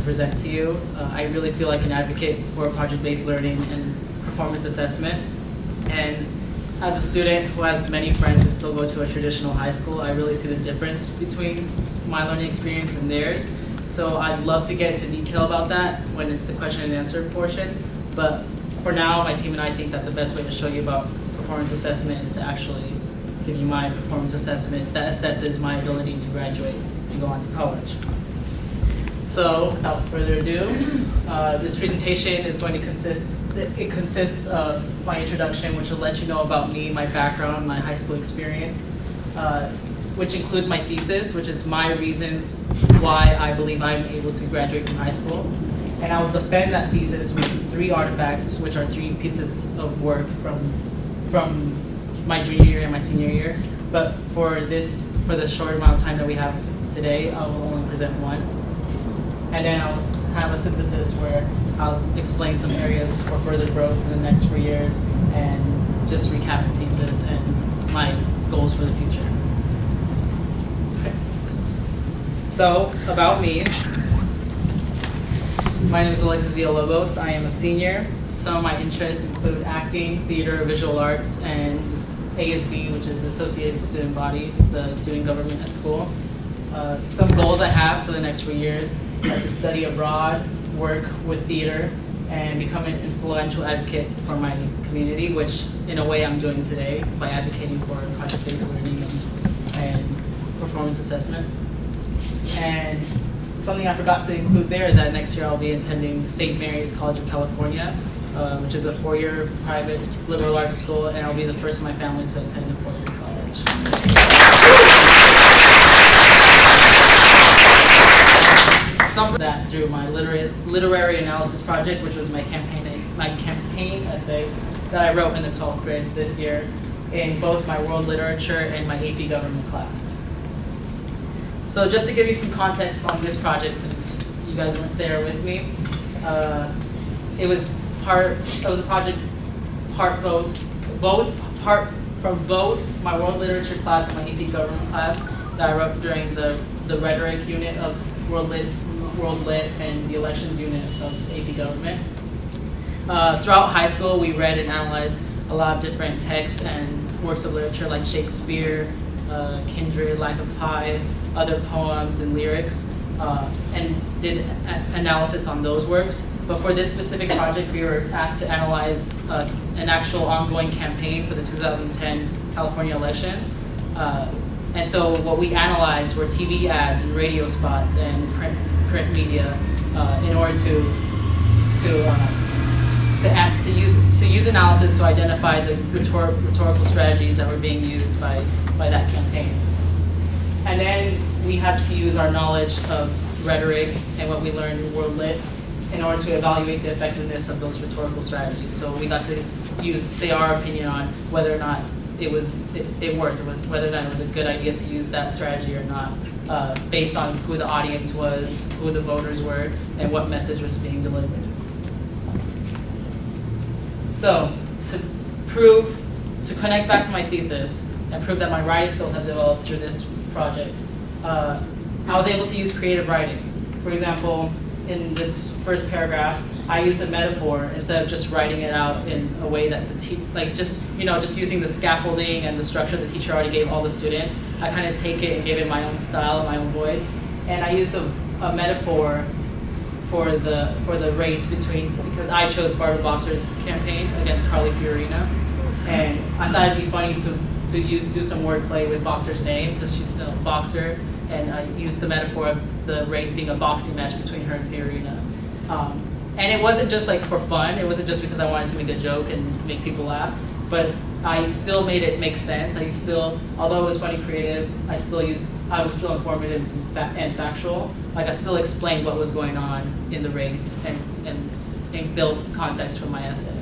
present to you. I really feel like an advocate for project-based learning and performance assessment. And as a student who has many friends who still go to a traditional high school, I really see the difference between my learning experience and theirs. So I'd love to get into detail about that when it's the question and answer portion. But for now, my team and I think that the best way to show you about performance assessment is to actually give you my performance assessment that assesses my ability to graduate and go on to college. So without further ado, this presentation is going to consists of my introduction, which will let you know about me, my background, my high school experience, which includes my thesis, which is my reasons why I believe I'm able to graduate from high school. And I will defend that thesis with 3 artifacts, which are 3 pieces of work from my junior year and my senior year. But for the short amount of time that we have today, I will only present 1. And then I'll have a synthesis where I'll explain some areas for further growth in the next 4 years and just recap the thesis and my goals for the future. Okay. So, about me. My name is Alexis Villalobos. I am a senior. Some of my interests include acting, theater, visual arts, and ASB, which is the Associated Student Body, the student government at school. Some goals I have for the next 4 years are to study abroad, work with theater, and become an influential advocate for my community, which in a way I'm doing today by advocating for project-based learning and performance assessment. And something I forgot to include there is that next year I'll be attending St. Mary's College of California, which is a 4-year private liberal arts school, and I'll be the first in my family to attend a 4-year college. Some of that through my literary analysis project, which was my campaign essay that I wrote in the 12th grade this year in both my world literature and my AP government class. So just to give you some context on this project, since you guys weren't there with me, it was a project from both my world literature class and my AP government class that I wrote during the rhetoric unit of World Lit and the elections unit of AP Government. Throughout high school, we read and analyzed a lot of different texts and works of literature like Shakespeare, Kindred, Life of Pi, other poems and lyrics, and did analysis on those works. But for this specific project, we were asked to analyze an actual ongoing campaign for the 2010 California election. And so what we analyzed were TV ads and radio spots and print media in order to use analysis to identify the rhetorical strategies that were being used by that campaign. And then we had to use our knowledge of rhetoric and what we learned in World Lit in order to evaluate the effectiveness of those rhetorical strategies. So we got to say our opinion on whether or not it worked, whether or not it was a good idea to use that strategy or not, based on who the audience was, who the voters were, and what message was being delivered. So, to connect back to my thesis and prove that my writing skills have developed through this project, I was able to use creative writing. For example, in this first paragraph, I used a metaphor instead of just writing it out in a way that just using the scaffolding and the structure the teacher already gave all the students. I kind of take it and give it my own style and my own voice. And I used a metaphor for the race because I chose Barbara Boxer's campaign against Carly Fiorina, and I thought it'd be funny to do some wordplay with Boxer's name because she's a boxer, and I used the metaphor of the race being a boxing match between her and Fiorina. And it wasn't just like for fun. It wasn't just because I wanted to make a joke and make people laugh, but I still made it make sense. Although it was funny, creative, I was still informative and factual. Like I still explained what was going on in the race and built context for my essay.